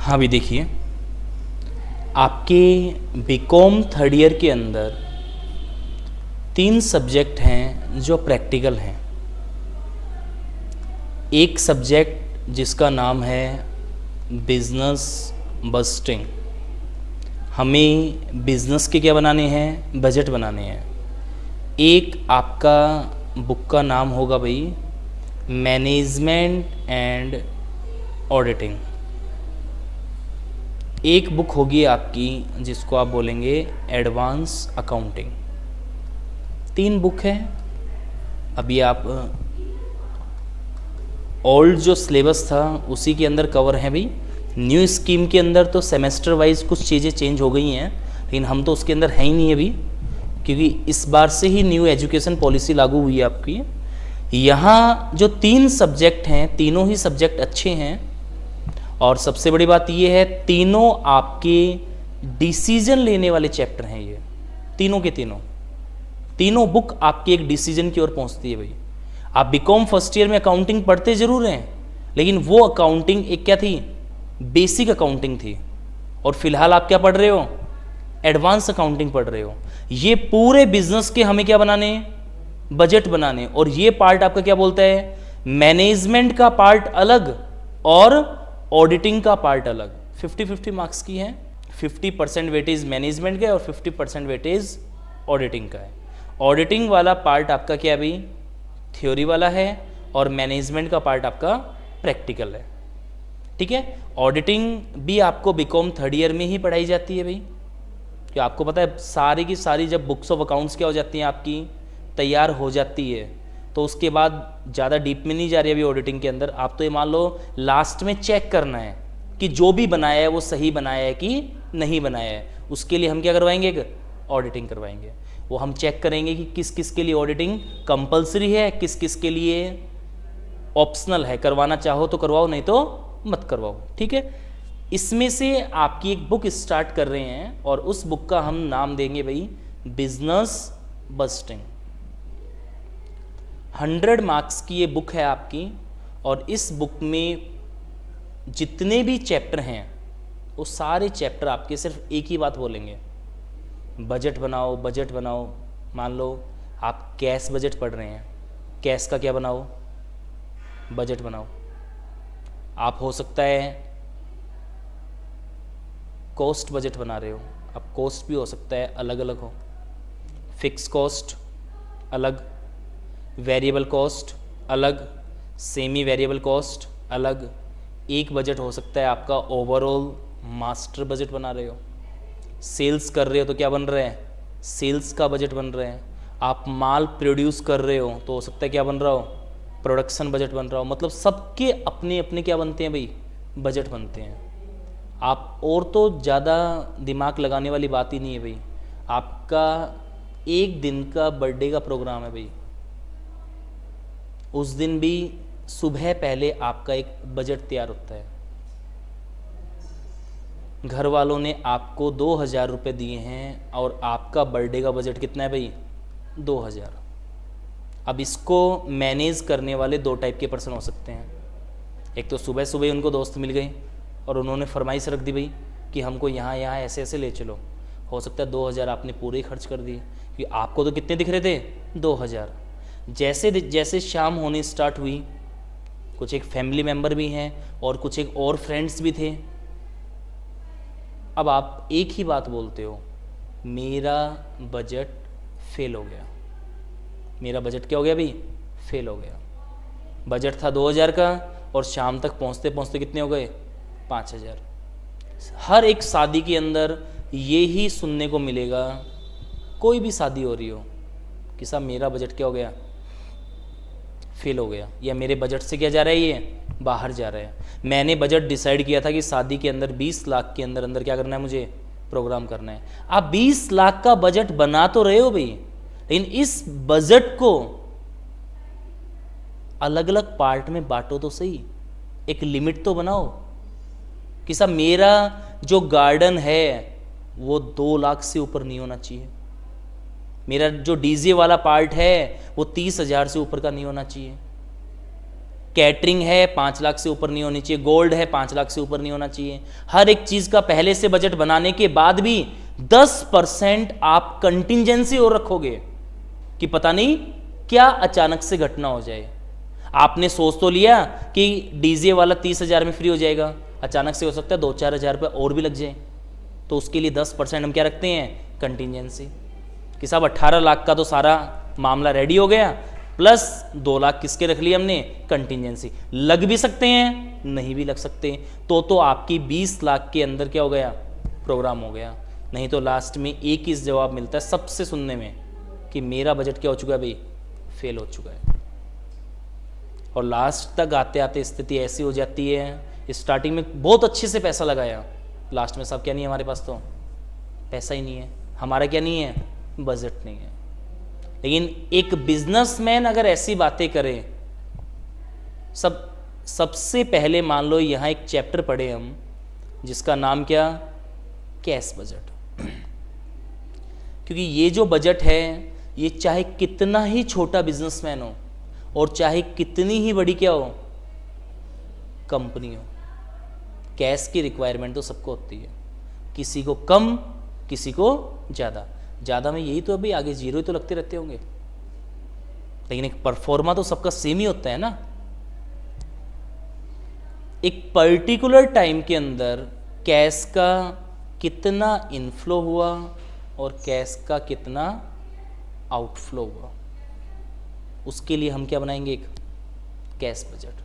हाँ भी देखिए, आपके बीकॉम थर्ड ईयर के अंदर 3 सब्जेक्ट हैं जो प्रैक्टिकल हैं। एक सब्जेक्ट जिसका नाम है बिजनेस बस्टिंग, हमें बिजनेस के क्या बनाने हैं, बजट बनाने हैं। एक आपका बुक का नाम होगा भाई मैनेजमेंट एंड ऑडिटिंग। एक बुक होगी आपकी जिसको आप बोलेंगे एडवांस अकाउंटिंग। 3 बुक हैं। अभी आप ओल्ड जो सिलेबस था उसी के अंदर कवर है भाई। न्यू स्कीम के अंदर तो सेमेस्टर वाइज कुछ चीज़ें चेंज हो गई हैं, लेकिन हम तो उसके अंदर है ही नहीं अभी, क्योंकि इस बार से ही न्यू एजुकेशन पॉलिसी लागू हुई है आपकी। यहाँ जो 3 सब्जेक्ट हैं, तीनों ही सब्जेक्ट अच्छे हैं, और सबसे बड़ी बात ये है तीनों आपके डिसीजन लेने वाले चैप्टर हैं। ये तीनों के तीनों बुक आपके एक डिसीजन की ओर पहुंचती है भाई। आप बीकॉम फर्स्ट ईयर में अकाउंटिंग पढ़ते जरूर हैं, लेकिन वो अकाउंटिंग एक क्या थी, बेसिक अकाउंटिंग थी, और फिलहाल आप क्या पढ़ रहे हो, एडवांस अकाउंटिंग पढ़ रहे हो। ये पूरे बिजनेस के हमें क्या बनाने, बजट बनाने, और ये पार्ट आपका क्या बोलता है, मैनेजमेंट का पार्ट अलग और ऑडिटिंग का पार्ट अलग। 50-50 मार्क्स की है। 50% वेटेज मैनेजमेंट का है और 50% वेटेज ऑडिटिंग का है। ऑडिटिंग वाला पार्ट आपका क्या है भाई, थ्योरी वाला है, और मैनेजमेंट का पार्ट आपका प्रैक्टिकल है। ठीक है। ऑडिटिंग भी आपको बीकॉम थर्ड ईयर में ही पढ़ाई जाती है भाई, कि आपको पता है सारी की सारी जब बुक्स ऑफ अकाउंट्स क्या हो जाती हैं आपकी, तैयार हो जाती है, तो उसके बाद ज़्यादा डीप में नहीं जा रही अभी ऑडिटिंग के अंदर। आप तो ये मान लो लास्ट में चेक करना है कि जो भी बनाया है वो सही बनाया है कि नहीं बनाया है। उसके लिए हम क्या करवाएंगे, ऑडिटिंग करवाएंगे। वो हम चेक करेंगे कि किस किस के लिए ऑडिटिंग कंपलसरी है, किस किस के लिए ऑप्शनल है। करवाना चाहो तो करवाओ, नहीं तो मत करवाओ। ठीक है। इसमें से आपकी एक बुक स्टार्ट कर रहे हैं, और उस बुक का हम नाम देंगे भाई बिजनेस बस्टिंग। 100 मार्क्स की ये बुक है आपकी, और इस बुक में जितने भी चैप्टर हैं वो सारे चैप्टर आपके सिर्फ एक ही बात बोलेंगे, बजट बनाओ, बजट बनाओ। मान लो आप कैश बजट पढ़ रहे हैं, कैश का क्या बनाओ, बजट बनाओ। आप हो सकता है कॉस्ट बजट बना रहे हो, अब कॉस्ट भी हो सकता है अलग अलग हो, फिक्स कॉस्ट अलग, वेरिएबल कॉस्ट अलग, सेमी वेरिएबल कॉस्ट अलग। एक बजट हो सकता है आपका ओवरऑल मास्टर बजट बना रहे हो। सेल्स कर रहे हो तो क्या बन रहा है, सेल्स का बजट बन रहा है। आप माल प्रोड्यूस कर रहे हो तो हो सकता है क्या बन रहा हो, प्रोडक्शन बजट बन रहा हो। मतलब सबके अपने अपने क्या बनते हैं भाई, बजट बनते हैं। आप और तो ज़्यादा दिमाग लगाने वाली बात ही नहीं है भाई। आपका एक दिन का बर्थडे का प्रोग्राम है भाई, उस दिन भी सुबह पहले आपका एक बजट तैयार होता है। घर वालों ने आपको 2000 रुपये दिए हैं, और आपका बर्थडे का बजट कितना है भाई, 2000। अब इसको मैनेज करने वाले 2 टाइप के पर्सन हो सकते हैं। एक तो सुबह सुबह उनको दोस्त मिल गए और उन्होंने फरमाइश रख दी भाई कि हमको यहाँ यहाँ ऐसे ऐसे ले चलो। हो सकता है 2000 आपने पूरे ही खर्च कर दिए, कि आपको तो कितने दिख रहे थे, 2000। जैसे जैसे शाम होनी स्टार्ट हुई, कुछ एक फैमिली मेम्बर भी हैं और कुछ एक और फ्रेंड्स भी थे। अब आप एक ही बात बोलते हो, मेरा बजट फेल हो गया। मेरा बजट क्या हो गया भाई, फेल हो गया। बजट था 2000 का, और शाम तक पहुंचते पहुंचते कितने हो गए, 5000। हर एक शादी के अंदर ये ही सुनने को मिलेगा, कोई भी शादी हो रही हो, कि साहब मेरा बजट क्या हो गया, फेल हो गया, या मेरे बजट से क्या जा रहा है, ये बाहर जा रहा है। मैंने बजट डिसाइड किया था कि शादी के अंदर 20 लाख के अंदर अंदर क्या करना है, मुझे प्रोग्राम करना है। आप 20 लाख का बजट बना तो रहे हो भाई, लेकिन इस बजट को अलग अलग पार्ट में बांटो तो सही, एक लिमिट तो बनाओ कि साहब मेरा जो गार्डन है वो 2 लाख से ऊपर नहीं होना चाहिए, मेरा जो डीजे वाला पार्ट है वो 30,000 से ऊपर का नहीं होना चाहिए। कैटरिंग है 5 लाख से ऊपर नहीं होनी चाहिए, गोल्ड है 5 लाख से ऊपर नहीं होना चाहिए। हर एक चीज़ का पहले से बजट बनाने के बाद भी 10% आप कंटिजेंसी और रखोगे कि पता नहीं क्या अचानक से घटना हो जाए। आपने सोच तो लिया कि डीजे वाला 30,000 में फ्री हो जाएगा, अचानक से हो सकता है 2-4 हज़ार रुपये और भी लग जाए, तो उसके लिए 10% हम क्या रखते हैं, कंटिजेंसी। कि साहब 18 लाख का तो सारा मामला रेडी हो गया, प्लस 2 लाख किसके रख लिए हमने, कंटिजेंसी। लग भी सकते हैं, नहीं भी लग सकते, तो आपकी 20 लाख के अंदर क्या हो गया, प्रोग्राम हो गया। नहीं तो लास्ट में एक ही जवाब मिलता है सबसे सुनने में कि मेरा बजट क्या हो चुका है भाई, फेल हो चुका है। और लास्ट तक आते आते स्थिति ऐसी हो जाती है, स्टार्टिंग में बहुत अच्छे से पैसा लगाया, लास्ट में सब क्या नहीं है हमारे पास, तो पैसा ही नहीं है, हमारा क्या नहीं है, बजट नहीं है। लेकिन एक बिजनेसमैन अगर ऐसी बातें करे, सबसे पहले मान लो यहाँ एक चैप्टर पढ़े हम जिसका नाम क्या, कैश बजट। क्योंकि ये जो बजट है ये चाहे कितना ही छोटा बिजनेसमैन हो और चाहे कितनी ही बड़ी क्या हो कंपनी हो, कैश की रिक्वायरमेंट तो सबको होती है, किसी को कम किसी को ज़्यादा में यही तो अभी आगे जीरो ही तो लगते रहते होंगे, लेकिन एक परफॉर्मा तो सबका सेम ही होता है ना। एक पर्टिकुलर टाइम के अंदर कैश का कितना इनफ्लो हुआ और कैश का कितना आउटफ्लो हुआ, उसके लिए हम क्या बनाएंगे, एक cash budget.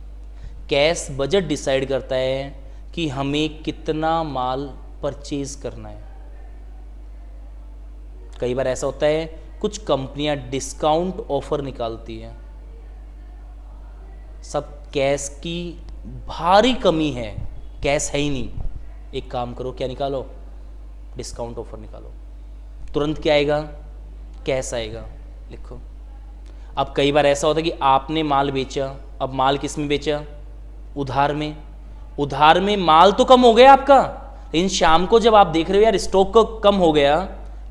Cash budget decide करता है कि हमें कितना माल परचेज करना है। कई बार ऐसा होता है कुछ कंपनियां डिस्काउंट ऑफर निकालती हैं, सब कैश की भारी कमी है, कैश है ही नहीं, एक काम करो क्या निकालो, डिस्काउंट ऑफर निकालो, तुरंत क्या आएगा, कैश आएगा, लिखो। अब कई बार ऐसा होता है कि आपने माल बेचा, अब माल किस में बेचा, उधार में। उधार में माल तो कम हो गया आपका, लेकिन शाम को जब आप देख रहे हो यार स्टॉक को कम हो गया,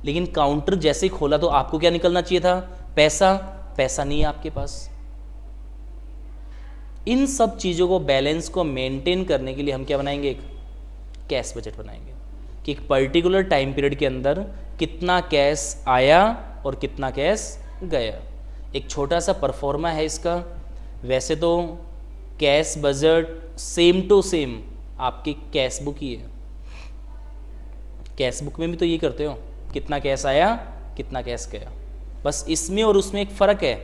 लेकिन काउंटर जैसे ही खोला तो आपको क्या निकलना चाहिए था, पैसा नहीं है आपके पास। इन सब चीज़ों को, बैलेंस को मेंटेन करने के लिए हम क्या बनाएंगे, एक कैश बजट बनाएंगे कि एक पर्टिकुलर टाइम पीरियड के अंदर कितना कैश आया और कितना कैश गया। एक छोटा सा परफॉर्मा है इसका। वैसे तो cash budget same to same आपकी कैश बुक ही है, कैश बुक में भी तो ये करते हो, कितना कैश आया कितना कैश गया, बस इसमें और उसमें एक फ़र्क है,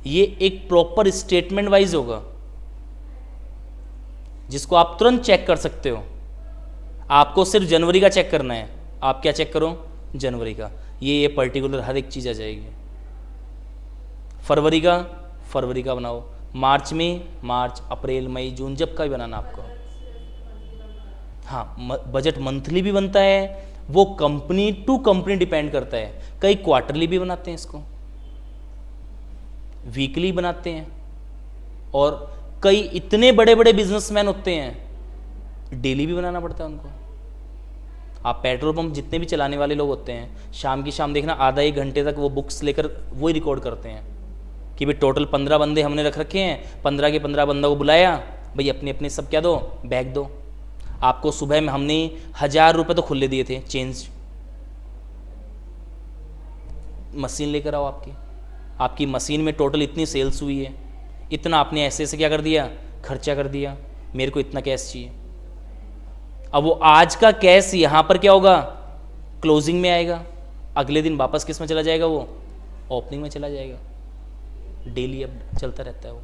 ये एक प्रॉपर स्टेटमेंट वाइज होगा जिसको आप तुरंत चेक कर सकते हो। आपको सिर्फ जनवरी का चेक करना है, आप क्या चेक करो, जनवरी का, ये पर्टिकुलर हर एक चीज़ आ जाएगी। फरवरी का बनाओ, मार्च में मार्च, अप्रैल, मई, जून, जब का भी बनाना आपको। हाँ, बजट मंथली भी बनता है, वो कंपनी टू कंपनी डिपेंड करता है, कई क्वार्टरली भी बनाते हैं इसको, वीकली बनाते हैं, और कई इतने बड़े बड़े बिजनेसमैन होते हैं डेली भी बनाना पड़ता है उनको। आप पेट्रोल पंप जितने भी चलाने वाले लोग होते हैं, शाम की शाम देखना आधा एक घंटे तक वो बुक्स लेकर वही रिकॉर्ड करते हैं कि भाई टोटल 15 बंदे हमने रख रखे हैं, 15 के 15 बंदों को बुलाया, भाई अपने अपने सब क्या दो, बैग दो। आपको सुबह में हमने 1000 रुपये तो खुले दिए थे चेंज, मशीन लेकर आओ, आपकी मशीन में टोटल इतनी सेल्स हुई है, इतना आपने ऐसे ऐसे क्या कर दिया, खर्चा कर दिया, मेरे को इतना कैश चाहिए। अब वो आज का कैश यहाँ पर क्या होगा, क्लोजिंग में आएगा, अगले दिन वापस किस में चला जाएगा, वो ओपनिंग में चला जाएगा। डेली अब चलता रहता है वो।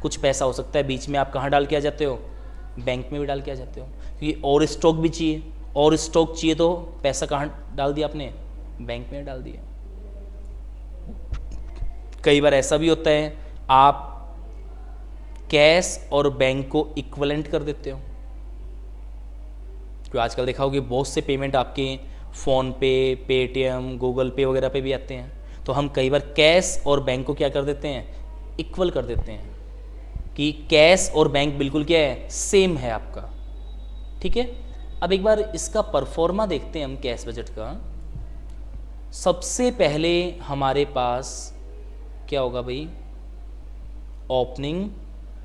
कुछ पैसा हो सकता है बीच में आप कहाँ डाल के आ जाते हो, बैंक में भी डाल के आ जाते हो, क्योंकि और स्टॉक भी चाहिए, और स्टॉक चाहिए तो पैसा कहाँ डाल दिया आपने, बैंक में डाल दिया। कई बार ऐसा भी होता है आप कैश और बैंक को इक्विवेलेंट कर देते हो, क्योंकि आजकल देखा होगा बहुत से पेमेंट आपके फ़ोन पे, पेटीएम, गूगल पे वगैरह पे भी आते हैं, तो हम कई बार कैश और बैंक को क्या कर देते हैं, इक्वल कर देते हैं कि कैश और बैंक बिल्कुल क्या है, सेम है आपका। ठीक है, अब एक बार इसका परफॉर्मा देखते हैं हम कैश बजट का। सबसे पहले हमारे पास क्या होगा भाई, ओपनिंग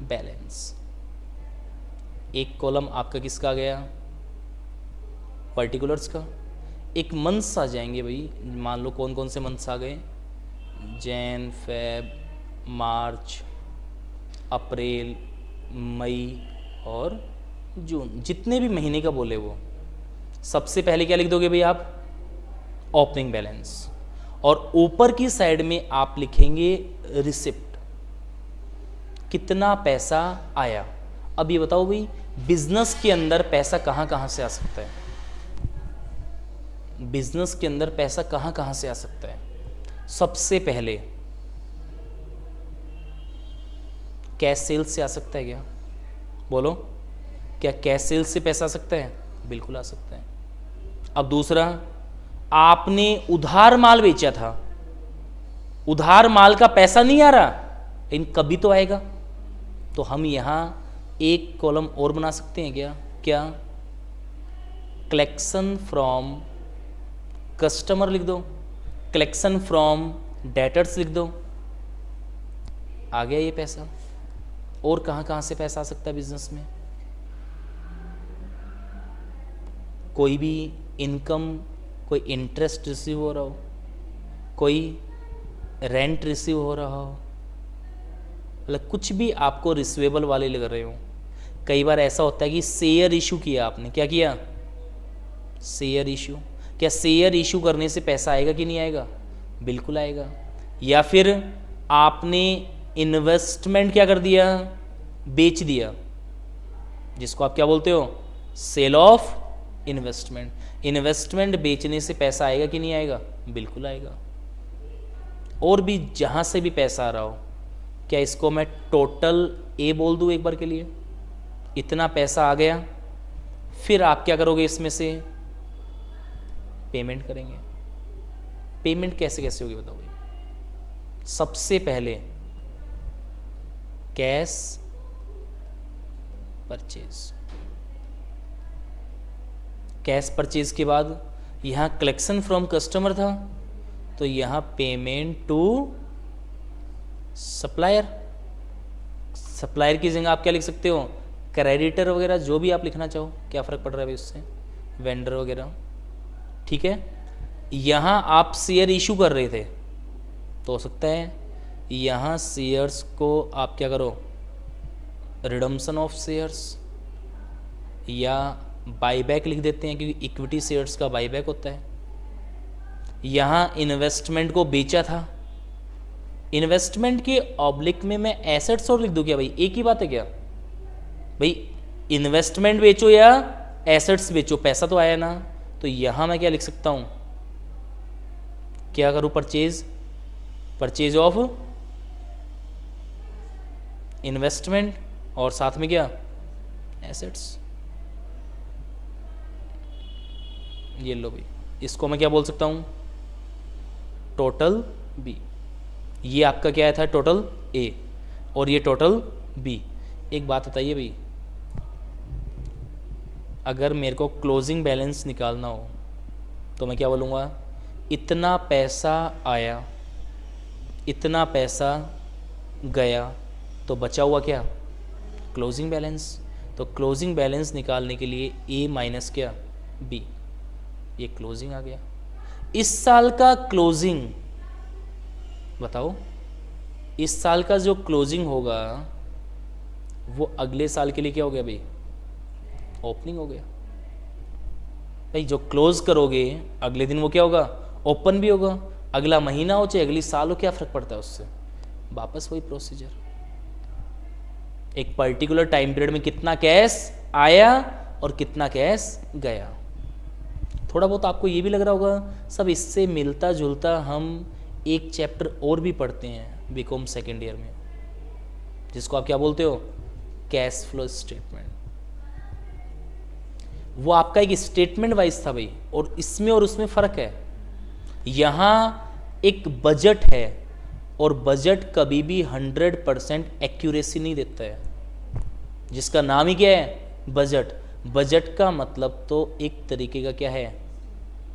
बैलेंस। एक कॉलम आपका किसका आ गया, पर्टिकुलर्स का। एक मंथ्स आ जाएंगे भाई, मान लो कौन कौन से मंथ्स आ गए, जैन, फेब, मार्च, अप्रैल, मई और जून, जितने भी महीने का बोले वो। सबसे पहले क्या लिख दोगे भाई आप, ओपनिंग बैलेंस, और ऊपर की साइड में आप लिखेंगे रिसिप्ट, कितना पैसा आया। अब ये बताओ भाई, बिजनेस के अंदर पैसा कहाँ कहाँ से आ सकता है, बिजनेस के अंदर पैसा कहाँ कहाँ से आ सकता है। सबसे पहले कैश सेल्स से आ सकता है क्या, बोलो, क्या कैश सेल्स से पैसा आ सकता है, बिल्कुल आ सकता है। अब दूसरा, आपने उधार माल बेचा था, उधार माल का पैसा नहीं आ रहा, लेकिन कभी तो आएगा, तो हम यहां एक कॉलम और बना सकते हैं क्या, क्या, कलेक्शन फ्रॉम कस्टमर लिख दो, कलेक्शन फ्रॉम डेटर्स लिख दो, आ गया ये पैसा। और कहाँ कहाँ से पैसा आ सकता है बिजनेस में, कोई भी इनकम, कोई इंटरेस्ट रिसीव हो रहा हो, कोई रेंट रिसीव हो रहा हो, मतलब कुछ भी आपको रिसीवेबल वाले लग रहे हो। कई बार ऐसा होता है कि शेयर इशू किया आपने, क्या किया, शेयर इशू, क्या शेयर इशू करने से पैसा आएगा कि नहीं आएगा, बिल्कुल आएगा। या फिर आपने इन्वेस्टमेंट क्या कर दिया, बेच दिया, जिसको आप क्या बोलते हो, सेल ऑफ इन्वेस्टमेंट। इन्वेस्टमेंट बेचने से पैसा आएगा कि नहीं आएगा, बिल्कुल आएगा। और भी जहाँ से भी पैसा आ रहा हो, क्या इसको मैं टोटल ए बोल दूँ एक बार के लिए, इतना पैसा आ गया, फिर आप क्या करोगे, इसमें से पेमेंट करेंगे। पेमेंट कैसे कैसे होगी बताओ भाई, सबसे पहले कैश परचेज, कैश परचेज के बाद यहाँ कलेक्शन फ्रॉम कस्टमर था, तो यहाँ पेमेंट टू सप्लायर। सप्लायर की जगह आप क्या लिख सकते हो, क्रेडिटर वगैरह, जो भी आप लिखना चाहो, क्या फ़र्क पड़ रहा है भाई उससे, वेंडर वगैरह, ठीक है। यहाँ आप शेयर इशू कर रहे थे, तो हो सकता है यहाँ शेयर्स को आप क्या करो, रिडम्पशन ऑफ शेयर्स, या बाईबैक लिख देते हैं, क्योंकि इक्विटी शेयर्स का बाईबैक होता है। यहाँ इन्वेस्टमेंट को बेचा था, इन्वेस्टमेंट के ऑब्लिक में मैं एसेट्स और लिख दूँ क्या भाई, एक ही बात है क्या भाई, इन्वेस्टमेंट बेचो या एसेट्स बेचो, पैसा तो आया ना। तो यहाँ मैं क्या लिख सकता हूँ, क्या करूँ, परचेज, परचेज ऑफ इन्वेस्टमेंट, और साथ में क्या, एसेट्स। ये लो भाई, इसको मैं क्या बोल सकता हूँ, टोटल बी। ये आपका क्या था, टोटल ए, और ये टोटल बी। एक बात बताइए भाई, अगर मेरे को क्लोजिंग बैलेंस निकालना हो तो मैं क्या बोलूँगा, इतना पैसा आया, इतना पैसा गया, तो बचा हुआ क्या, क्लोजिंग बैलेंस। तो क्लोजिंग बैलेंस निकालने के लिए ए माइनस क्या, बी, ये क्लोजिंग आ गया। इस साल का क्लोजिंग बताओ, इस साल का जो क्लोजिंग होगा वो अगले साल के लिए क्या हो गया भाई, ओपनिंग हो गया भाई। जो क्लोज करोगे अगले दिन वो क्या होगा, ओपन भी होगा। अगला महीना हो चाहे अगली साल हो, क्या फर्क पड़ता है उससे, वापस वही प्रोसीजर। एक पर्टिकुलर टाइम पीरियड में कितना कैश आया और कितना कैश गया। थोड़ा बहुत आपको ये भी लग रहा होगा, सब इससे मिलता जुलता हम एक चैप्टर और भी पढ़ते हैं बीकॉम सेकेंड ईयर में, जिसको आप क्या बोलते हो, कैश फ्लो स्टेटमेंट। वो आपका एक स्टेटमेंट वाइज था भाई, और इसमें और उसमें फ़र्क है। यहाँ एक बजट है, और बजट कभी भी 100% एक्यूरेसी नहीं देता है, जिसका नाम ही क्या है, बजट। बजट का मतलब तो एक तरीके का क्या है,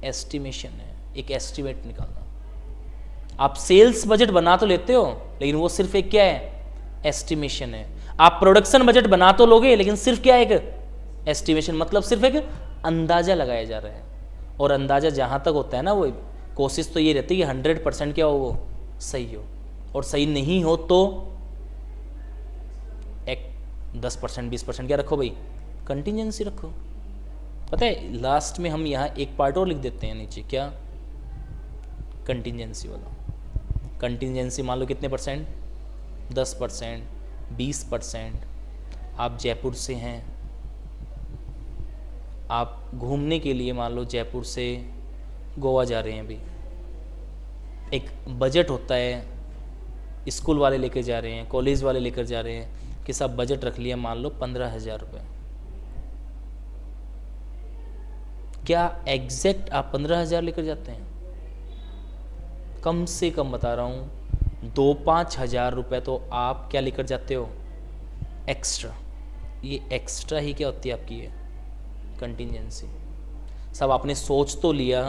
एस्टिमेशन है, एक एस्टिमेट निकालना। आप सेल्स बजट बना तो लेते हो, लेकिन वो सिर्फ एक क्या है, एस्टिमेशन है। आप प्रोडक्शन बजट बना तो लोगे, लेकिन सिर्फ क्या एक एस्टिमेशन, मतलब सिर्फ एक अंदाजा लगाया जा रहा है। और अंदाजा जहाँ तक होता है ना, वो कोशिश तो ये रहती है कि 100% क्या हो, वो सही हो, और सही नहीं हो तो एक 10% 20% क्या रखो भाई, कंटिजेंसी रखो। पता है लास्ट में हम यहाँ एक पार्ट और लिख देते हैं नीचे, क्या, कंटिजेंसी वाला। कंटिजेंसी मान लो कितने परसेंट, 10%, 20%। आप जयपुर से हैं, आप घूमने के लिए मान लो जयपुर से गोवा जा रहे हैं अभी, एक बजट होता है, स्कूल वाले लेकर जा रहे हैं, कॉलेज वाले लेकर जा रहे हैं, कि सब बजट रख लिया मान लो 15,000 रुपये। क्या एग्जैक्ट आप 15,000 लेकर जाते हैं? कम से कम बता रहा हूँ 2-5 हज़ार रुपये तो आप क्या लेकर जाते हो, एक्स्ट्रा। ये एक्स्ट्रा ही क्या होती है आपकी, ये कंटिजेंसी। सब आपने सोच तो लिया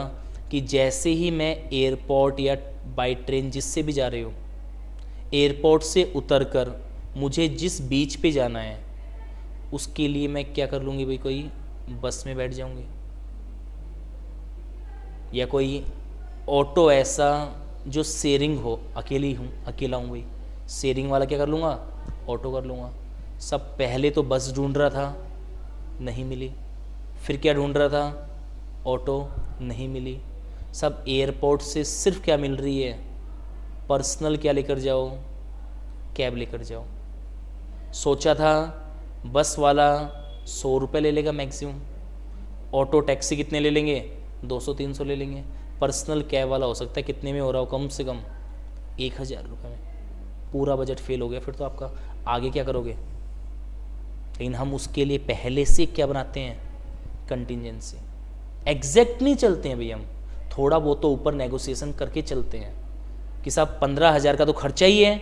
कि जैसे ही मैं एयरपोर्ट या बाई ट्रेन जिससे भी जा रहे हो, एयरपोर्ट से उतरकर मुझे जिस बीच पे जाना है उसके लिए मैं क्या कर लूँगी भाई, कोई बस में बैठ जाऊँगी, या कोई ऑटो ऐसा जो शेयरिंग हो, अकेला हूँ भाई, शेयरिंग वाला क्या कर लूँगा, ऑटो कर लूँगा। सब पहले तो बस ढूंढ रहा था, नहीं मिली, फिर क्या ढूंढ रहा था, ऑटो, नहीं मिली। सब एयरपोर्ट से सिर्फ क्या मिल रही है, पर्सनल क्या लेकर जाओ, कैब लेकर जाओ। सोचा था बस वाला 100 रुपये ले लेगा मैक्सिमम, ऑटो टैक्सी कितने ले लेंगे, 200-300 ले लेंगे, पर्सनल कैब वाला हो सकता है कितने में हो रहा हो, कम से कम 1,000 रुपये में। पूरा बजट फेल हो गया, फिर तो आपका आगे क्या करोगे। लेकिन हम उसके लिए पहले से क्या बनाते हैं, कंटिजेंसी। एग्जैक्ट नहीं चलते हैं भाई हम, थोड़ा बहुत तो ऊपर नेगोशिएशन करके चलते हैं कि साहब 15,000 का तो खर्चा ही है।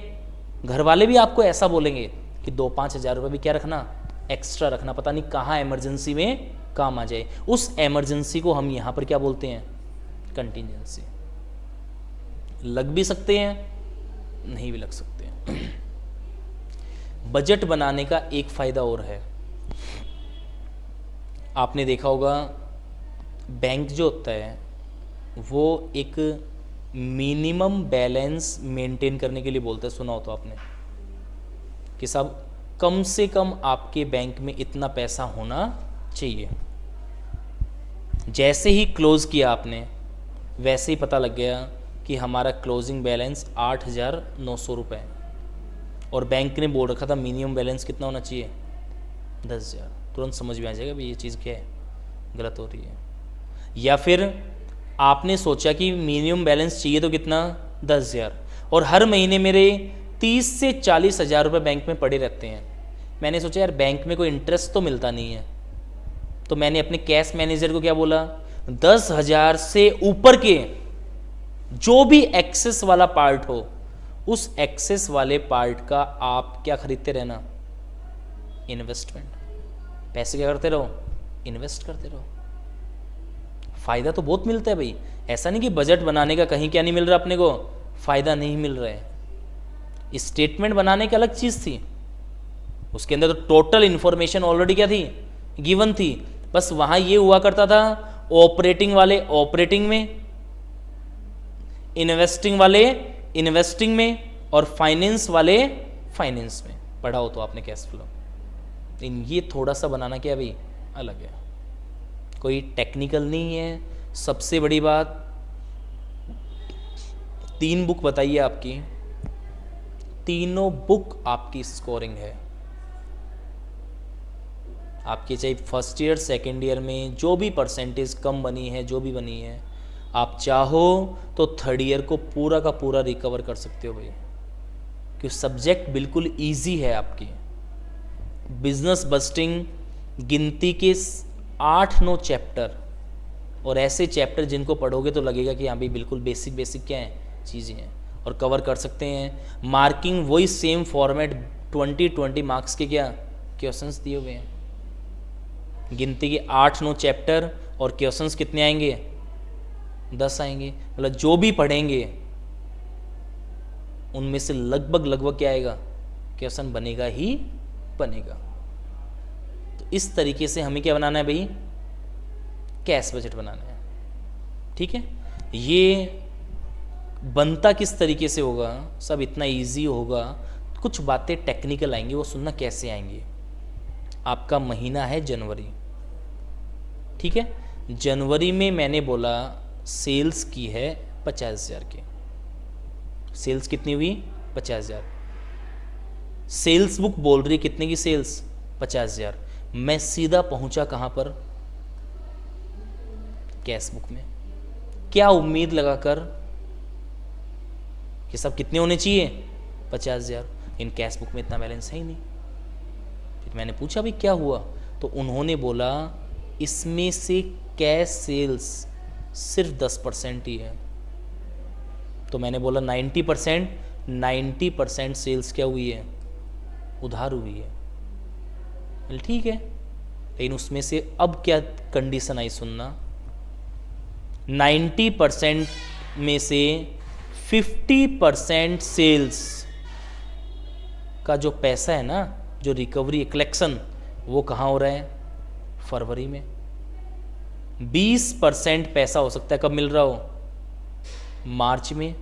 घर वाले भी आपको ऐसा बोलेंगे कि 2-5 हज़ार रुपये भी क्या रखना, एक्स्ट्रा रखना, पता नहीं कहाँ इमरजेंसी में काम आ जाए। उस इमरजेंसी को हम यहाँ पर क्या बोलते हैं, कंटिजेंसी। लग भी सकते हैं, नहीं भी लग सकते हैं। बजट बनाने का एक फ़ायदा और है, आपने देखा होगा बैंक जो होता है वो एक मिनिमम बैलेंस मेंटेन करने के लिए बोलता है, सुना हो तो आपने, कि साहब कम से कम आपके बैंक में इतना पैसा होना चाहिए। जैसे ही क्लोज़ किया आपने, वैसे ही पता लग गया कि हमारा क्लोजिंग बैलेंस 8,900 रुपये है, और बैंक ने बोल रखा था मिनिमम बैलेंस कितना होना चाहिए, 10,000। तुरंत समझ में आ जाएगा भाई ये चीज़ क्या है, गलत हो रही है। या फिर आपने सोचा कि मिनिमम बैलेंस चाहिए तो कितना, 10,000, और हर महीने मेरे 30 से 40 हज़ार रुपये बैंक में पड़े रहते हैं। मैंने सोचा यार बैंक में कोई इंटरेस्ट तो मिलता नहीं है, तो मैंने अपने कैश मैनेजर को क्या बोला, 10,000 से ऊपर के जो भी एक्सेस वाला पार्ट हो, उस एक्सेस वाले पार्ट का आप क्या खरीदते रहना, इन्वेस्टमेंट। पैसे क्या करते रहो, इन्वेस्ट करते रहो। फ़ायदा तो बहुत मिलता है भाई, ऐसा नहीं कि बजट बनाने का कहीं क्या नहीं मिल रहा अपने को, फ़ायदा नहीं मिल रहा है। स्टेटमेंट बनाने की अलग चीज़ थी, उसके अंदर तो टोटल इन्फॉर्मेशन ऑलरेडी क्या थी, गिवन थी। बस वहाँ ये हुआ करता था, ऑपरेटिंग वाले ऑपरेटिंग में, इन्वेस्टिंग वाले इन्वेस्टिंग में, और फाइनेंस वाले फाइनेंस में। पढ़ा हो तो आपने कैश फ्लो। लेकिन ये थोड़ा सा बनाना क्या भाई अलग है, कोई टेक्निकल नहीं है। सबसे बड़ी बात, 3 बुक बताइए आपकी, तीनों बुक आपकी स्कोरिंग है। आपके चाहे फर्स्ट ईयर सेकेंड ईयर में जो भी परसेंटेज कम बनी है, जो भी बनी है, आप चाहो तो थर्ड ईयर को पूरा का पूरा रिकवर कर सकते हो भाई, क्योंकि सब्जेक्ट बिल्कुल इजी है आपकी। बिजनेस बस्टिंग गिनती के 8-9 चैप्टर, और ऐसे चैप्टर जिनको पढ़ोगे तो लगेगा कि हाँ भाई बिल्कुल बेसिक बेसिक क्या है चीज़ें हैं, और कवर कर सकते हैं। मार्किंग वही सेम फॉर्मेट, 20-20 मार्क्स के क्या क्वेश्चंस दिए हुए हैं। गिनती के 8-9 चैप्टर, और क्वेश्चंस कितने आएंगे, 10 आएंगे। मतलब जो भी पढ़ेंगे उनमें से लगभग क्या आएगा, क्वेश्चन बनेगा ही बनेगा। तो इस तरीके से हमें क्या बनाना है भाई, कैश बजट बनाना है। ठीक है, ये बनता किस तरीके से होगा, सब इतना इजी होगा, कुछ बातें टेक्निकल आएंगी, वो सुनना कैसे आएंगी। आपका महीना है जनवरी, ठीक है, जनवरी में मैंने बोला सेल्स की है 50,000 की। सेल्स कितनी हुई, 50,000। सेल्स बुक बोल रही है कितने की सेल्स, 50,000। मैं सीधा पहुंचा कहां पर, कैश बुक में। क्या उम्मीद लगाकर कि सब कितने होने चाहिए, 50,000। इन कैश बुक में इतना बैलेंस है ही नहीं। फिर मैंने पूछा भाई क्या हुआ, तो उन्होंने बोला इसमें से कैश सेल्स सिर्फ 10% ही है। तो मैंने बोला 90% सेल्स क्या हुई है, उधार हुई है। ठीक है, लेकिन उसमें से अब क्या कंडीशन आई सुनना, 90% में से 50% सेल्स का जो पैसा है ना, जो रिकवरी कलेक्शन, वो कहाँ हो रहा है, फरवरी में। 20% पैसा हो सकता है कब मिल रहा हो, मार्च में,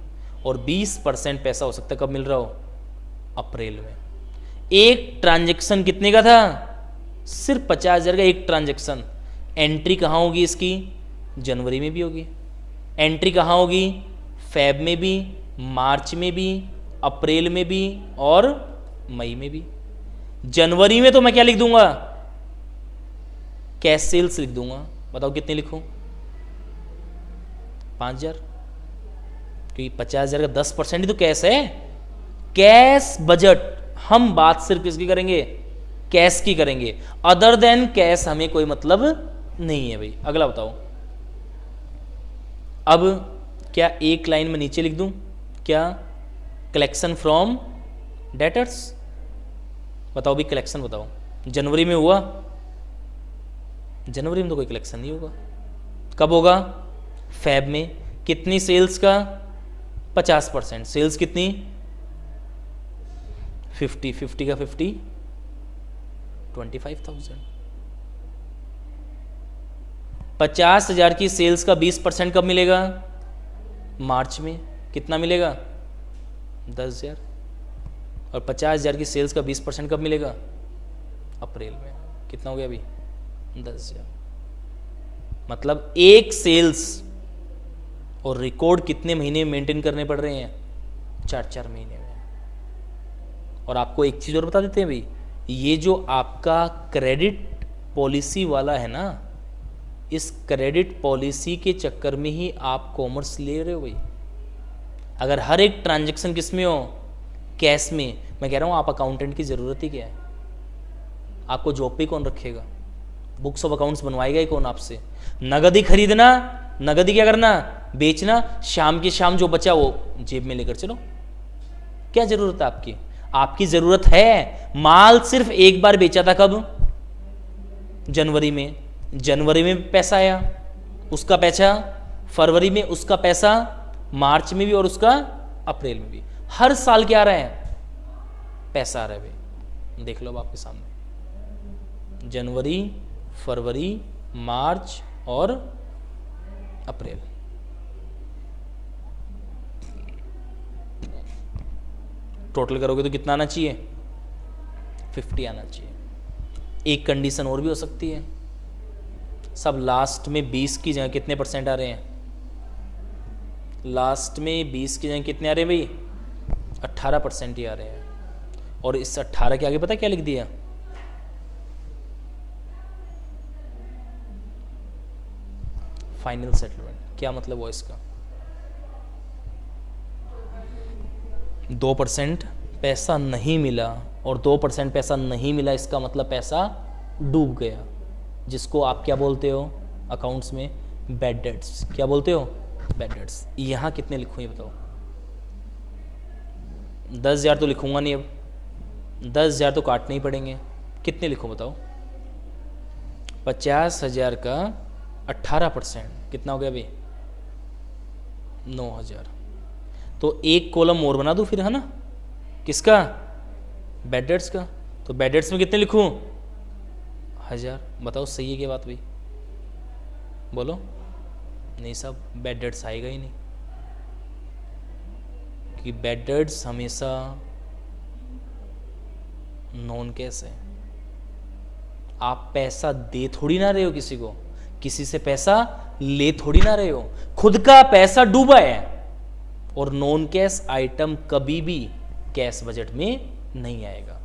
और 20% पैसा हो सकता है कब मिल रहा हो, अप्रैल में। एक ट्रांजैक्शन कितने का था, सिर्फ 50,000 का एक ट्रांजैक्शन। एंट्री कहाँ होगी इसकी, जनवरी में भी होगी। एंट्री कहाँ होगी, फेब में भी, मार्च में भी, अप्रैल में भी और मई में भी। जनवरी में तो मैं क्या लिख दूंगा, कैश सेल्स लिख दूंगा। बताओ कितने लिखूं, 5,000, क्योंकि 50,000 का 10% ही तो कैश है। कैश बजट हम बात सिर्फ किसकी करेंगे, कैश की करेंगे। अदर देन कैश हमें कोई मतलब नहीं है भाई। अगला बताओ, अब क्या एक लाइन में नीचे लिख दूं, क्या कलेक्शन फ्रॉम डेटर्स। बताओ भी कलेक्शन बताओ, जनवरी में हुआ, जनवरी में तो कोई कलेक्शन नहीं होगा। कब होगा, फेब में। कितनी सेल्स का, 50%। सेल्स कितनी, 50 का 50, 25,000। 50,000 की सेल्स का 20% कब मिलेगा, मार्च में। कितना मिलेगा, 10,000। और 50,000 की सेल्स का 20% कब मिलेगा, अप्रैल में। कितना हो गया अभी, 10,000। मतलब एक सेल्स और रिकॉर्ड कितने महीने मेंटेन करने पड़ रहे हैं, 4-4 महीने में। और आपको एक चीज़ और बता देते हैं भाई, ये जो आपका क्रेडिट पॉलिसी वाला है ना, इस क्रेडिट पॉलिसी के चक्कर में ही आप कॉमर्स ले रहे हो भाई। अगर हर एक ट्रांजैक्शन किस में हो, कैश में, मैं कह रहा हूँ आप अकाउंटेंट की ज़रूरत ही क्या है। आपको जॉब पे कौन रखेगा, बुक्स ऑफ अकाउंट्स बनवाएगा ही कौन आपसे। नगद ही खरीदना, नगद ही क्या करना, बेचना, शाम की शाम जो बचा वो जेब में लेकर चलो। क्या ज़रूरत है आपकी, आपकी ज़रूरत है माल सिर्फ एक बार बेचा था, कब, जनवरी में। जनवरी में पैसा आया, उसका पैसा फरवरी में, उसका पैसा मार्च में भी और उसका अप्रैल में भी। हर साल क्या आ रहा है, पैसा आ रहा है भाई। देख लो अब आपके सामने, जनवरी, फरवरी, मार्च और अप्रैल। टोटल करोगे तो कितना आना चाहिए, 50 आना चाहिए। एक कंडीशन और भी हो सकती है, सब लास्ट में 20 की जगह कितने % आ रहे हैं, लास्ट में 20 की जगह कितने आ रहे हैं भाई, 18% ही आ रहे हैं। और इस 18 के आगे पता क्या लिख दिया, फाइनल सेटलमेंट। क्या मतलब हुआ इसका, 2% पैसा नहीं मिला, और 2% पैसा नहीं मिला इसका मतलब पैसा डूब गया, जिसको आप क्या बोलते हो अकाउंट्स में, बैड डेट्स। क्या बोलते हो, बैड डेट्स। यहाँ कितने लिखूँ ये बताओ, 10,000 तो लिखूँगा नहीं, अब 10,000 तो काटने ही पड़ेंगे। कितने लिखूँ बताओ, 50,000 का 18% कितना हो गया भाई, 9,000। तो एक कॉलम और बना दूँ फिर, है ना, किसका, बैड डेट्स का, तो बैड डेट्स में कितने लिखूं? 1000। बताओ सही है क्या बात भाई? बोलो। नहीं साहब, बैड डेट्स आएगा ही नहीं, क्योंकि बैड डेट्स हमेशा नॉन कैश है। आप पैसा दे थोड़ी ना रहे हो किसी को, किसी से पैसा ले थोड़ी ना रहे हो, खुद का पैसा डूबा है। और नॉन कैश आइटम कभी भी कैश बजट में नहीं आएगा।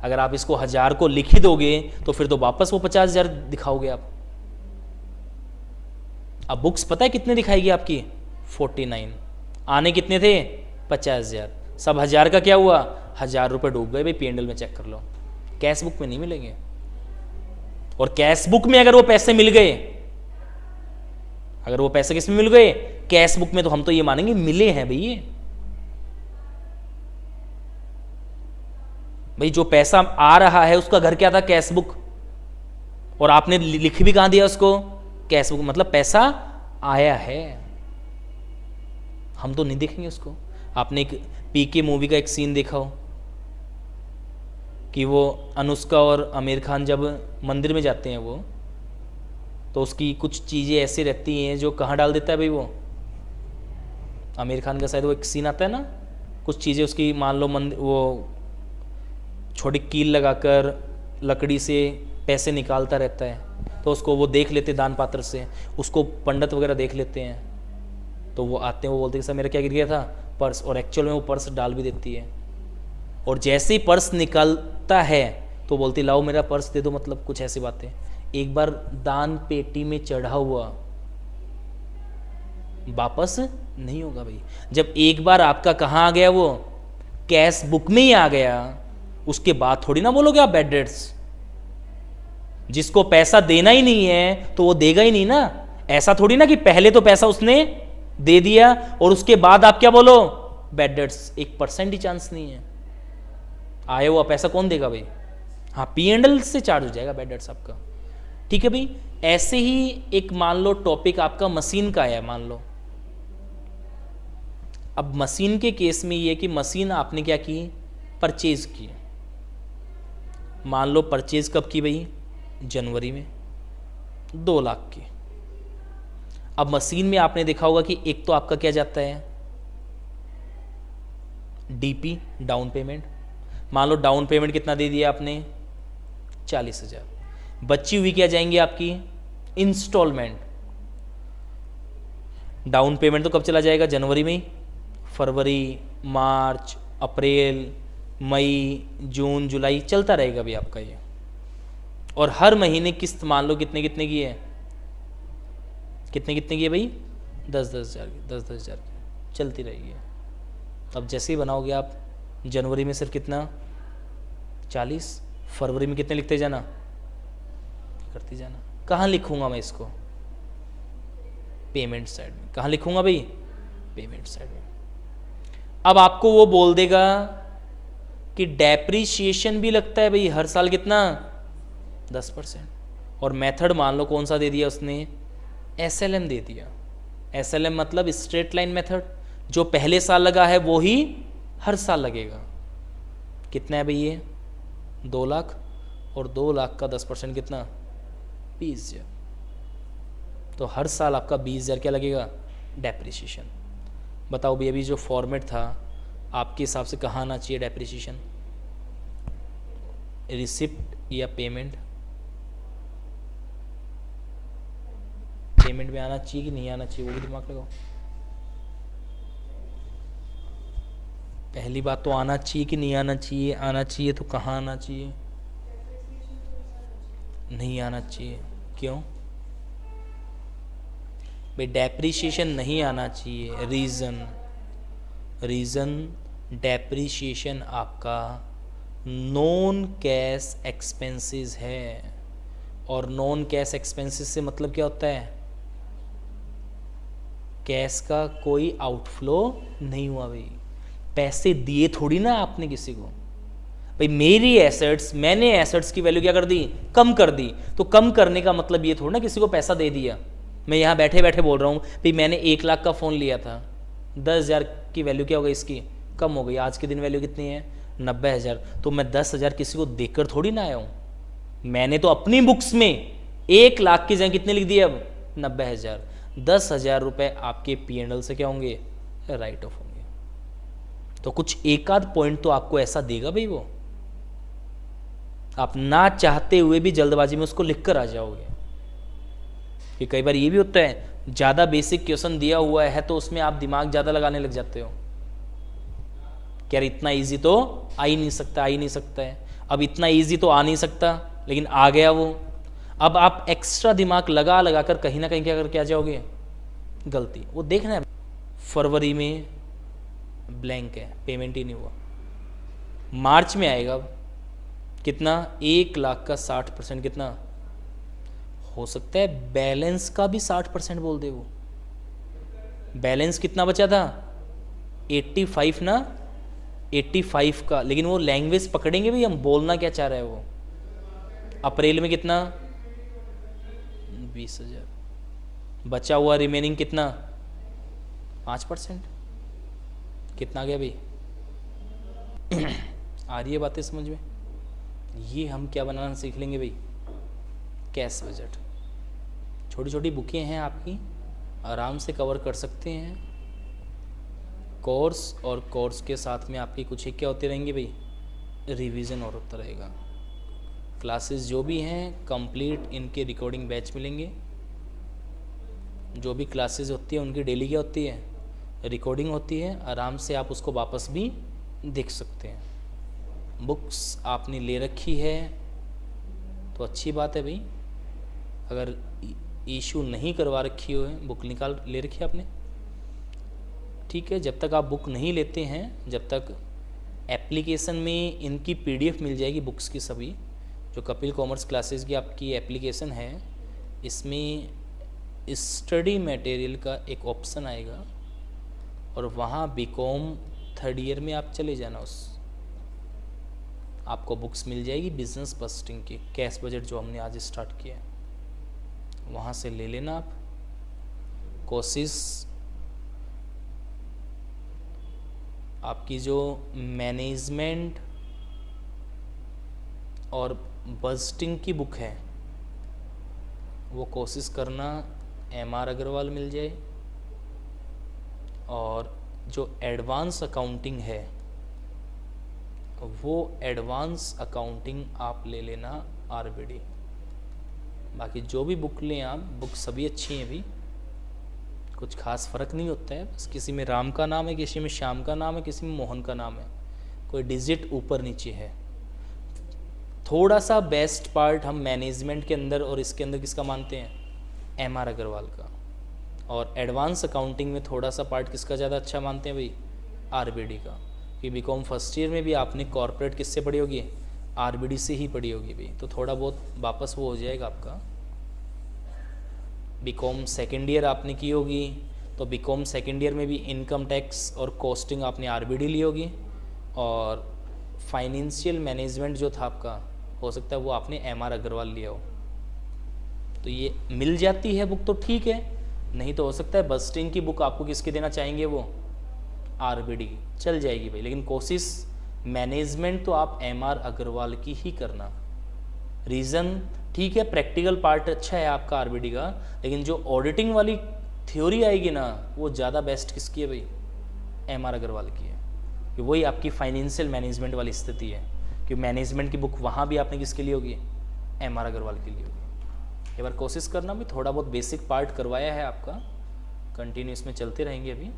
अगर आप इसको 1000 को लिख ही दोगे तो फिर तो वापस वो 50,000 दिखाओगे आप। अब बुक्स पता है कितने दिखाएगी आपकी? 49। आने कितने थे? 50,000। सब 1000 का क्या हुआ? 1000 रुपये डूब गए भाई। P&L में चेक कर लो, कैश बुक में नहीं मिलेंगे। और कैश बुक में अगर वो पैसे मिल गए, अगर वो पैसे किस में मिल गए? कैश बुक में, तो हम तो ये मानेंगे मिले हैं भाई। भाई जो पैसा आ रहा है उसका घर क्या था? Cash book. और आपने लिख भी कहां दिया उसको? Cash book. मतलब पैसा आया है, हम तो नहीं देखेंगे उसको। आपने एक पीके मूवी का एक सीन देखा हो कि वो अनुष्का और आमिर खान जब मंदिर में जाते हैं वो, तो उसकी कुछ चीज़ें ऐसी रहती हैं जो कहाँ डाल देता है भाई वो? आमिर खान का शायद वो एक सीन आता है ना, कुछ चीज़ें उसकी, मान लो वो छोटी कील लगाकर लकड़ी से पैसे निकालता रहता है, तो उसको वो देख लेते दान पात्र से, उसको पंडित वगैरह देख लेते हैं, तो वो आते हैं, वो बोलते हैं सर मेरा क्या गिर गया था? पर्स। और एक्चुअल में वो पर्स डाल भी देती है। और जैसे ही पर्स निकलता है तो बोलती लाओ मेरा पर्स दे दो, मतलब कुछ ऐसी बातें। एक बार दान पेटी में चढ़ा हुआ वापस नहीं होगा भाई। जब एक बार आपका कहाँ आ गया, वो कैश बुक में ही आ गया, उसके बाद थोड़ी ना बोलोगे आप बैड डेट्स। जिसको पैसा देना ही नहीं है तो वो देगा ही नहीं ना। ऐसा थोड़ी ना कि पहले तो पैसा उसने दे दिया और उसके बाद आप क्या बोलो? Bad debts. 1% ही चांस नहीं है। आया हुआ पैसा कौन देगा भाई? हाँ, P&L से चार्ज हो जाएगा बैड डेट्स आपका। ठीक है भाई। ऐसे ही एक मान लो टॉपिक आपका मशीन का है, मान लो। अब मशीन के केस में ये कि मशीन आपने क्या की? परचेज की। मान लो परचेज कब की भाई? जनवरी में, 2 लाख की। अब मशीन में आपने देखा होगा कि एक तो आपका क्या जाता है? DP, down payment. मान लो डाउन पेमेंट कितना दे दिया आपने? 40,000। बची हुई क्या जाएंगी आपकी? इंस्टॉलमेंट। डाउन पेमेंट तो कब चला जाएगा? जनवरी में ही। फरवरी, मार्च, अप्रैल, मई, जून, जुलाई चलता रहेगा भी आपका ये। और हर महीने किस्त मान लो कितने कितने की है? कितने कितने की है भाई? 10-10 हज़ार की, 10-10 हज़ार की चलती रहेगी। अब जैसे ही बनाओगे आप, जनवरी में सिर्फ कितना? 40। फरवरी में कितने लिखते जाना? करती जाना। कहाँ लिखूंगा मैं इसको? पेमेंट साइड में। कहाँ लिखूंगा भाई? पेमेंट साइड में। अब आपको वो बोल देगा कि डेप्रीशिएशन भी लगता है भाई हर साल कितना? 10%। और मेथड मान लो कौन सा दे दिया उसने? SLM दे दिया। SLM मतलब स्ट्रेट लाइन मेथड। जो पहले साल लगा है वो ही हर साल लगेगा। कितना है भाई ये? 2 लाख। और 2 लाख का 10% कितना? 20,000। तो हर साल आपका 20,000 क्या लगेगा? डेप्रीशिएशन। बताओ भाई अभी जो फॉर्मेट था आपके हिसाब से कहाँ आना चाहिए डेप्रीशिएशन? रिसिप्ट या पेमेंट? पेमेंट में आना चाहिए कि नहीं आना चाहिए, वो भी दिमाग लगाओ। पहली बात तो आना चाहिए कि नहीं आना चाहिए? आना चाहिए तो कहाँ आना चाहिए? नहीं आना चाहिए। क्यों भाई? डेप्रीशिएशन नहीं आना चाहिए। रीज़न डेप्रीशिएशन आपका नॉन कैश एक्सपेंसेस है। और नॉन कैश एक्सपेंसेस से मतलब क्या होता है? कैश का कोई आउटफ्लो नहीं हुआ भाई। पैसे दिए थोड़ी ना आपने किसी को भाई। मेरी एसेट्स, मैंने एसेट्स की वैल्यू क्या कर दी? कम कर दी। तो कम करने का मतलब ये थोड़ा ना किसी को पैसा दे दिया। मैं यहाँ बैठे बैठे बोल रहा हूँ भाई मैंने 1 लाख का फ़ोन लिया था, 10,000 की वैल्यू क्या हो गई इसकी? कम हो गई। आज के दिन वैल्यू कितनी है? 90,000, तो मैं 10,000 किसी को देकर थोड़ी ना आया हूँ। मैंने तो अपनी बुक्स में 1 लाख की जगह कितने लिख दिए अब 90,000। 10,000 रुपये आपके P&L से क्या होंगे, राइट ऑफ होंगे। तो कुछ एक आध पॉइंट तो आपको ऐसा देगा भाई, वो आप ना चाहते हुए भी जल्दबाजी में उसको लिख कर आ जाओगे। कि कई बार ये भी होता है, ज़्यादा बेसिक क्वेश्चन दिया हुआ है तो उसमें आप दिमाग ज़्यादा लगाने लग जाते हो कि यार इतना इजी तो आ ही नहीं सकता है। अब इतना इजी तो आ नहीं सकता, लेकिन आ गया वो। अब आप एक्स्ट्रा दिमाग लगा कर कहीं ना कहीं क्या करके आ जाओगे, गलती। वो देखना है, फरवरी में ब्लैंक है, पेमेंट ही नहीं हुआ, मार्च में आएगा कितना, 1 लाख का 60% कितना हो सकता है, बैलेंस का भी 60% बोल दे वो। बैलेंस कितना बचा था, 85 ना, 85 का, लेकिन वो लैंग्वेज पकड़ेंगे भी हम, बोलना क्या चाह रहा है वो। अप्रैल में कितना, 20,000, बचा हुआ रिमेनिंग कितना, 5%, कितना आ गया भाई। आ रही है बातें समझ में। ये हम क्या बनाना सीख लेंगे भाई, कैश बजट। छोटी छोटी बुकें हैं आपकी, आराम से कवर कर सकते हैं। कोर्स और कोर्स के साथ में आपकी कुछ एक क्या होते रहेंगे भाई, रिवीजन और होता रहेगा। क्लासेस जो भी हैं कंप्लीट, इनके रिकॉर्डिंग बैच मिलेंगे। जो भी क्लासेस होती है उनकी डेली क्या होती है, रिकॉर्डिंग होती है। आराम से आप उसको वापस भी देख सकते हैं। बुक्स आपने ले रखी है तो अच्छी बात है भाई। अगर इशू नहीं करवा रखी हो, बुक निकाल ले रखी है आपने, ठीक है। जब तक आप बुक नहीं लेते हैं, जब तक एप्लीकेशन में इनकी PDF मिल जाएगी बुक्स की सभी, जो कपिल कॉमर्स क्लासेस की आपकी एप्लीकेशन है, इसमें स्टडी मटेरियल का एक ऑप्शन आएगा और वहाँ BCom 3rd ईयर में आप चले जाना, उस आपको बुक्स मिल जाएगी बिजनेस बस्टिंग की, कैश बजट जो हमने आज स्टार्ट किया है, वहाँ से ले लेना आप। कोशिश आपकी जो मैनेजमेंट और बजटिंग की बुक है वो कोशिश करना MR अग्रवाल मिल जाए, और जो एडवांस अकाउंटिंग है वो एडवांस अकाउंटिंग आप ले लेना RBD। बाकी जो भी बुक लें आप, बुक सभी अच्छी हैं भी, कुछ खास फ़र्क नहीं होता है। बस किसी में राम का नाम है, किसी में श्याम का नाम है, किसी में मोहन का नाम है, कोई डिजिट ऊपर नीचे है। थोड़ा सा बेस्ट पार्ट हम मैनेजमेंट के अंदर और इसके अंदर किसका मानते हैं, MR अग्रवाल का। और एडवांस अकाउंटिंग में थोड़ा सा पार्ट किसका ज़्यादा अच्छा मानते हैं भाई, RBD का। कि BCom फर्स्ट ईयर में भी आपने कॉर्पोरेट किससे पढ़ी होगी, RBD से ही पढ़ी होगी भाई, तो थोड़ा बहुत वापस वो हो जाएगा आपका। BCom सेकेंड ईयर आपने की होगी, तो BCom सेकेंड ईयर में भी इनकम टैक्स और कॉस्टिंग आपने RBD ली होगी, और फाइनेंशियल मैनेजमेंट जो था आपका, हो सकता है वो आपने MR अग्रवाल लिया हो। तो ये मिल जाती है बुक तो ठीक है, नहीं तो हो सकता है बस्टिंग की बुक आपको किसके देना चाहेंगे, वो RBD चल जाएगी भाई। लेकिन कोशिश मैनेजमेंट तो आप MR अग्रवाल की ही करना। रीज़न ठीक है, प्रैक्टिकल पार्ट अच्छा है आपका RBD का, लेकिन जो ऑडिटिंग वाली थ्योरी आएगी ना, वो ज़्यादा बेस्ट किसकी है भाई, MR अग्रवाल की है। कि वही आपकी फाइनेंशियल मैनेजमेंट वाली स्थिति है, कि मैनेजमेंट की बुक वहाँ भी आपने किसके लिए होगी, MR अग्रवाल के लिए होगी। एक बार कोशिश करना भी, थोड़ा बहुत बेसिक पार्ट करवाया है आपका, कंटिन्यू इसमें चलते रहेंगे अभी।